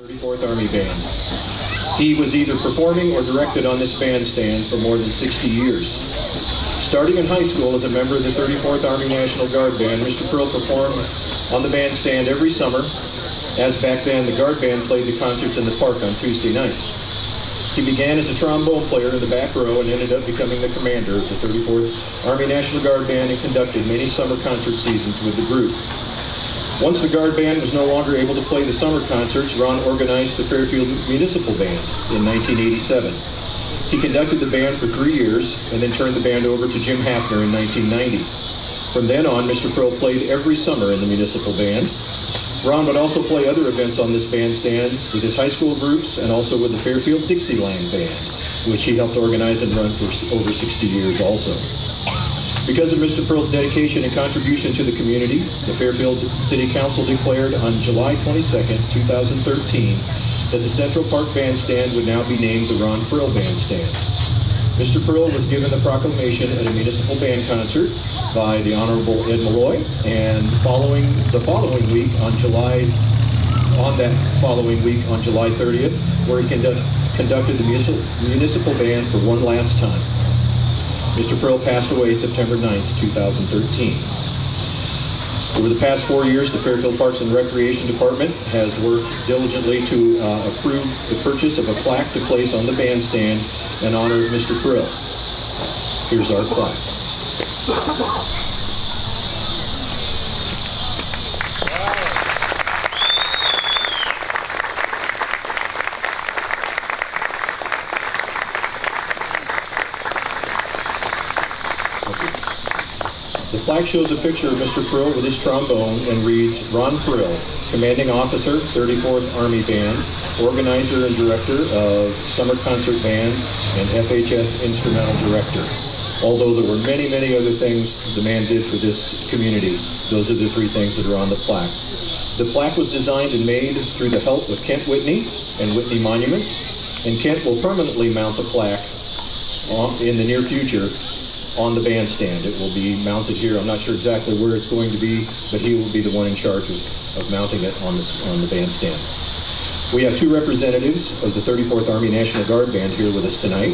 34th Army Band. He was either performing or directed on this bandstand for more than 60 years. Starting in high school as a member of the 34th Army National Guard Band, Mr. Prill performed on the bandstand every summer, as back then the Guard Band played the concerts in the park on Tuesday nights. He began as a trombone player in the back row and ended up becoming the commander of the 34th Army National Guard Band and conducted many summer concert seasons with the group. Once the Guard Band was no longer able to play the summer concerts, Ron organized the Fairfield Municipal Band in 1987. He conducted the band for 3 years and then turned the band over to Jim Hafner in 1990. From then on, Mr. Prill played every summer in the municipal band. Ron would also play other events on this bandstand with his high school groups and also with the Fairfield Dixieland Band, which he helped organize and run for over 60 years also. Because of Mr. Prill's dedication and contribution to the community, the Fairfield City Council declared on July 22nd, 2013, that the Central Park Bandstand would now be named the Ron Prill Bandstand. Mr. Prill was given the proclamation at a municipal band concert by the Honorable Ed Malloy, and the following week on July 30th, where he conducted the municipal band for one last time. Mr. Prill passed away September 9th, 2013. Over the past 4 years, the Fairfield Parks and Recreation Department has worked diligently to approve the purchase of a plaque to place on the bandstand in honor of Mr. Prill. Here's our plaque. The plaque shows a picture of Mr. Prill with his trombone and reads, Ron Prill, Commanding Officer, 34th Army Band, Organizer and Director of Summer Concert Band, and FHS Instrumental Director. Although there were many, many other things the man did for this community, those are the three things that are on the plaque. The plaque was designed and made through the help of Kent Whitney and Whitney Monuments, and Kent will permanently mount the plaque in the near future on the bandstand. It will be mounted here. I'm not sure exactly where it's going to be, but he will be the one in charge of mounting it on the bandstand. We have two representatives of the 34th Army National Guard Band here with us tonight.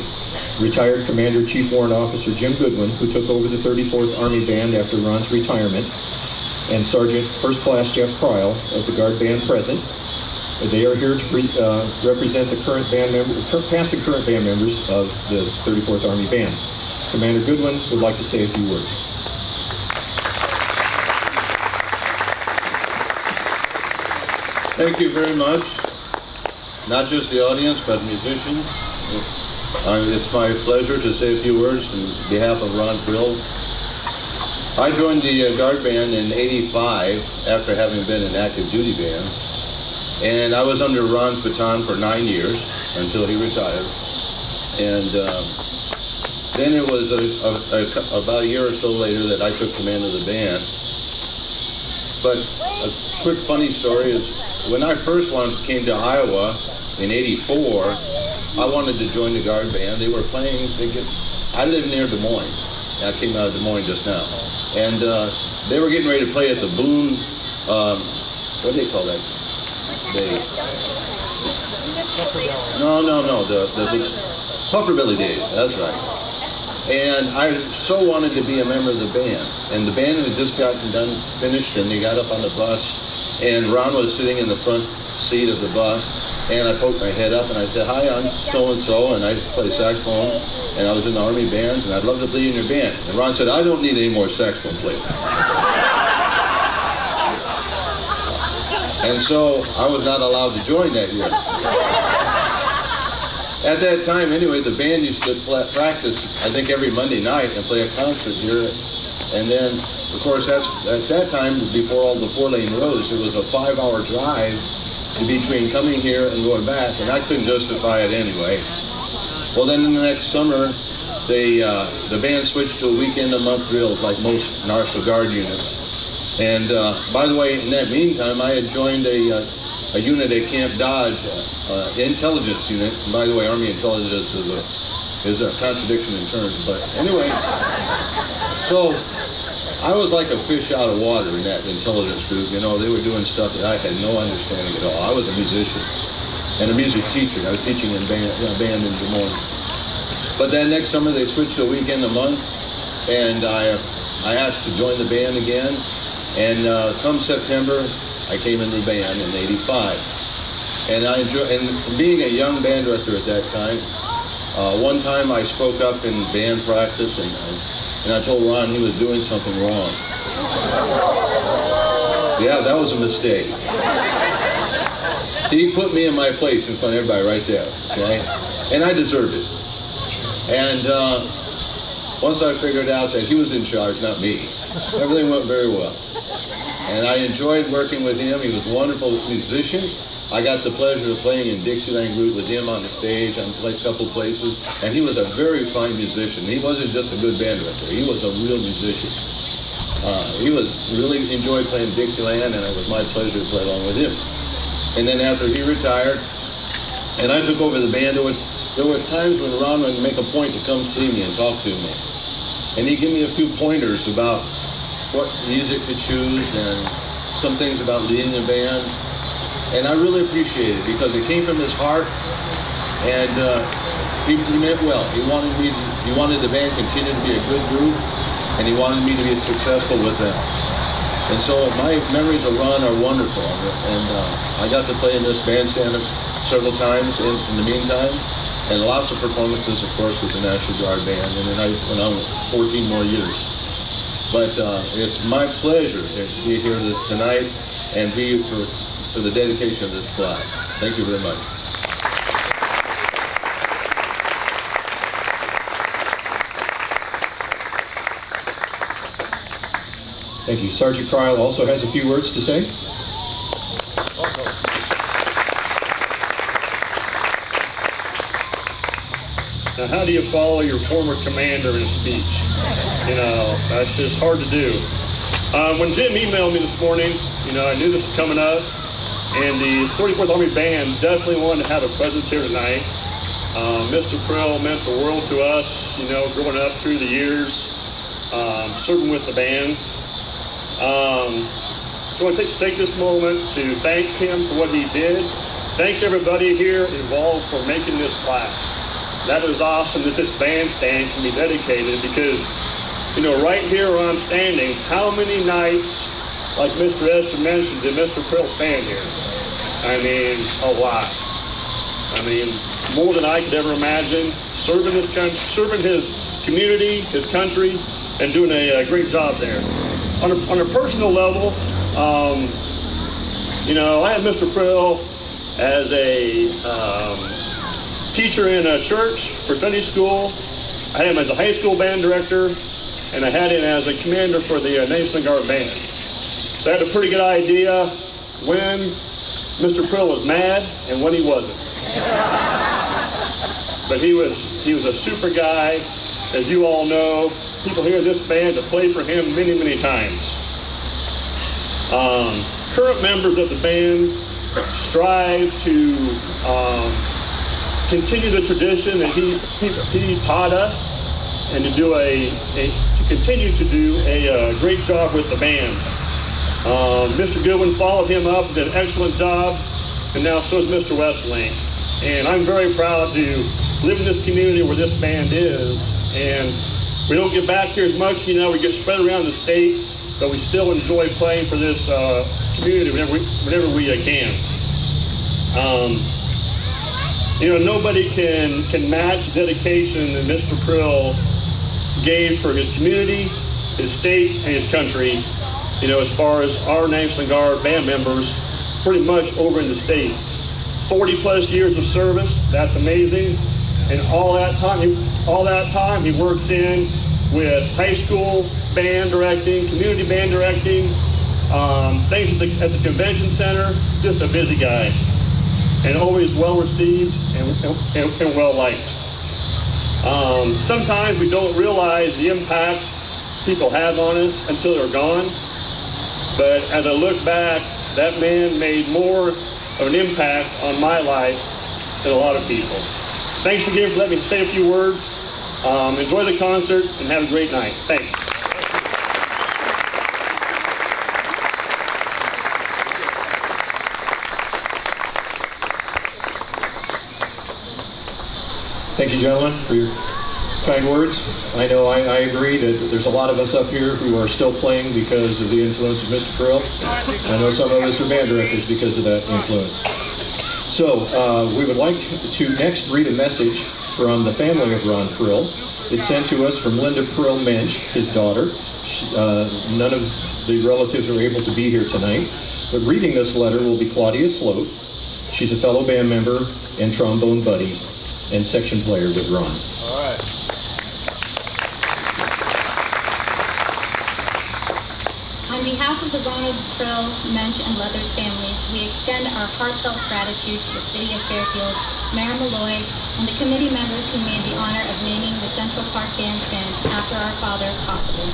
Retired Commander Chief Warrant Officer Jim Goodwin, who took over the 34th Army Band after Ron's retirement, and Sergeant First Class Jeff Prill of the Guard Band present. They are here to represent the current band past and current band members of the 34th Army Band. Commander Goodwin would like to say a few words. Thank you very much. Not just the audience, but musicians. It's my pleasure to say a few words on behalf of Ron Prill. I joined the Guard Band in '85 after having been an active duty band. And I was under Ron's baton for 9 years until he retired. And then it was about a year or so later that I took command of the band. But a quick funny story is when I first came to Iowa in '84, I wanted to join the Guard Band. They were playing, I live near Des Moines. I came out of Des Moines just now. And they were getting ready to play at the Boone, what do they call that? The Pufferbilly Days, that's right. And I so wanted to be a member of the band. And the band had just finished, and they got up on the bus, and Ron was sitting in the front seat of the bus, and I poked my head up, and I said, hi, I'm so-and-so, and I play saxophone, and I was in the Army band, and I'd love to play in your band. And Ron said, I don't need any more saxophone players. And so I was not allowed to join that year. At that time, anyway, the band used to practice, I think, every Monday night and play a concert here. And then, of course, at that time, before all the 4-lane roads, it was a 5-hour drive between coming here and going back, and I couldn't justify it anyway. Well, then in the next summer, the band switched to a weekend-a-month drills like most National Guard units. And by the way, in that meantime, I had joined a unit at Camp Dodge, intelligence unit. And by the way, Army intelligence is a contradiction in terms. But anyway, so I was like a fish out of water in that intelligence group. You know, they were doing stuff that I had no understanding at all. I was a musician. and a music teacher. I was teaching in band in Des Moines. But then next summer they switched to a weekend a month, and I asked to join the band again. And come September, I came into the band in '85. And being a young band director at that time, one time I spoke up in band practice, and I told Ron he was doing something wrong. Yeah, that was a mistake. He put me in my place in front of everybody right there, okay? And I deserved it. And once I figured out that he was in charge, not me, everything went very well. And I enjoyed working with him. He was a wonderful musician. I got the pleasure of playing in Dixieland Group with him on the stage on a couple places. And he was a very fine musician. He wasn't just a good band director. He was a real musician. He really enjoyed playing Dixieland, and it was my pleasure to play along with him. And then after he retired, and I took over the band, there were times when Ron would make a point to come see me and talk to me. And he'd give me a few pointers about what music to choose and some things about leading a band. And I really appreciate it because it came from his heart, and he meant well. He wanted the band to continue to be a good group, and he wanted me to be successful with them. And so my memories of Ron are wonderful, and I got to play in this bandstand several times in the meantime, and lots of performances, of course, with the National Guard Band, and then I went on 14 more years. But it's my pleasure to be here tonight and be for the dedication of this plaque. Thank you very much. Thank you. Sergeant Prill also has a few words to say. Now, how do you follow your former commander in a speech? You know, that's just hard to do. When Jim emailed me this morning, you know, I knew this was coming up, and the 44th Army Band definitely wanted to have a presence here tonight. Mr. Prill meant the world to us, you know, growing up through the years, serving with the band. So I want to take this moment to thank him for what he did. Thank everybody here involved for making this plaque. That is awesome that this bandstand can be dedicated because, you know, right here where I'm standing, how many nights, like Mr. Edgeton mentioned, did Mr. Prill stand here? I mean, a lot. I mean, more than I could ever imagine, serving his community, his country, and doing a great job there. On a personal level, you know, I had Mr. Prill as a teacher in a church for Sunday school. I had him as a high school band director, and I had him as a commander for the National Guard Band. So I had a pretty good idea when Mr. Prill was mad and when he wasn't. But he was a super guy. As you all know, people here in this band have played for him many, many times. Current members of the band strive to continue the tradition that he taught us, and to continue to do a great job with the band. Mr. Goodwin followed him up, did an excellent job, and now so is Mr. Westling. And I'm very proud to live in this community where this band is. And we don't get back here as much, you know, we get spread around the state, but we still enjoy playing for this community whenever we can. You know, nobody can match the dedication that Mr. Prill gave for his community, his state, and his country, you know, as far as our National Guard band members pretty much over in the state. 40 plus years of service, that's amazing. And all that time he works in with high school band directing, community band directing, things at the convention center, just a busy guy. And always well received and well liked. Sometimes we don't realize the impact people have on us until they're gone. But as I look back, that man made more of an impact on my life than a lot of people. Thanks again for letting me say a few words. Enjoy the concert and have a great night. Thanks. Thank you, gentlemen, for your kind words. I know I agree that there's a lot of us up here who are still playing because of the influence of Mr. Prill. I know some of us are band directors because of that influence. So we would like to next read a message from the family of Ron Prill. It's sent to us from Linda Prill Mensch, his daughter. None of the relatives are able to be here tonight, but reading this letter will be Claudia Sloat. She's a fellow band member and trombone buddy and section player with Ron. All right. On behalf of the Ronald Prill, Mensch, and Leathers families, we extend our heartfelt gratitude to the City of Fairfield, Mayor Malloy, and the committee members who made the honor of naming the Central Park Bandstand after our father possible.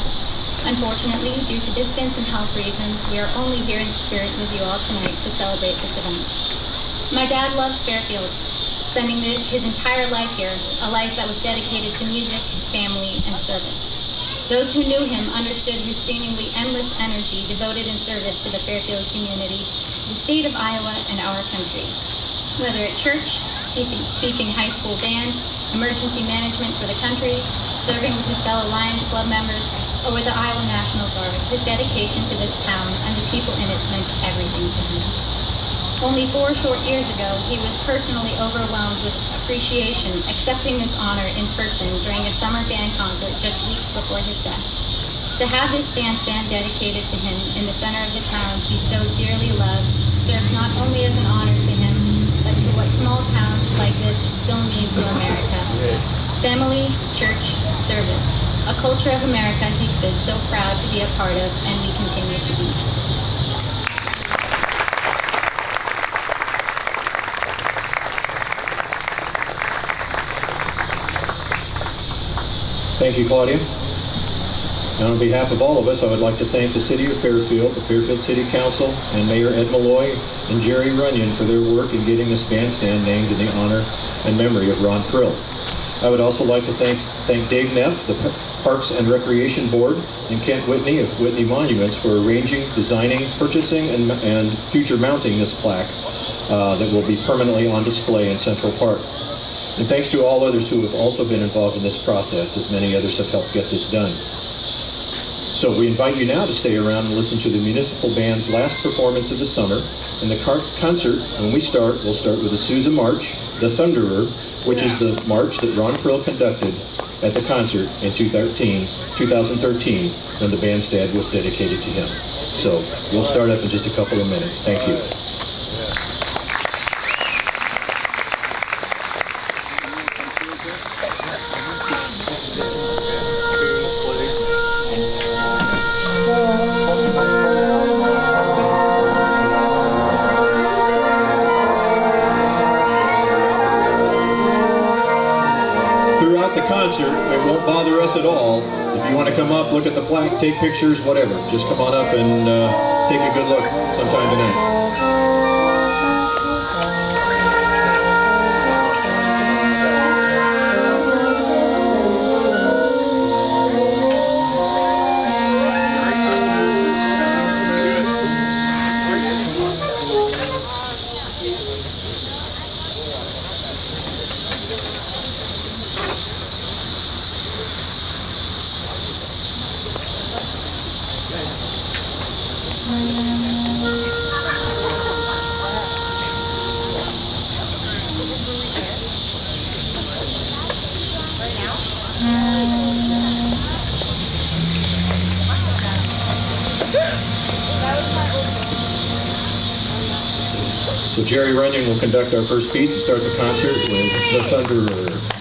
Unfortunately, due to distance and health reasons, we are only here in spirit with you all tonight to celebrate this event. My dad loved Fairfield, spending his entire life here, a life that was dedicated to music, family, and service. Those who knew him understood his seemingly endless energy devoted in service to the Fairfield community, the state of Iowa, and our country. Whether at church, teaching high school band, emergency management for the country, serving with his fellow Lions Club members, or with the Iowa National Guard, his dedication to this town and the people in it meant everything to him. Only 4 short years ago, he was personally overwhelmed with appreciation, accepting this honor in person during a summer band concert just weeks before his death. To have this bandstand dedicated to him in the center of the town he so dearly loved serves not only as an honor to him, but to what small towns like this still mean to America. Family, church, service. A culture of America he stood so proud to be a part of, and we continue to be. Thank you, Claudia. And on behalf of all of us, I would like to thank the City of Fairfield, the Fairfield City Council, and Mayor Ed Malloy and Gerry Runyon for their work in getting this bandstand named in the honor and memory of Ron Prill. I would also like to thank Dave Neff, the Parks and Recreation Board, and Kent Whitney of Whitney Monuments for arranging, designing, purchasing, and future mounting this plaque that will be permanently on display in Central Park. And thanks to all others who have also been involved in this process, as many others have helped get this done. So we invite you now to stay around and listen to the Municipal Band's last performance of the summer. And the concert, when we start, we'll start with the Sousa March, the Thunderer, which is the march that Ron Prill conducted at the concert in 2013, when the bandstand was dedicated to him. So we'll start up in just a couple of minutes. Thank you. Throughout the concert, it won't bother us at all. If you want to come up, look at the plaque, take pictures, whatever. Just come on up and take a good look sometime tonight. So Gerry Runyon will conduct our first piece and start the concert with The Thunderer.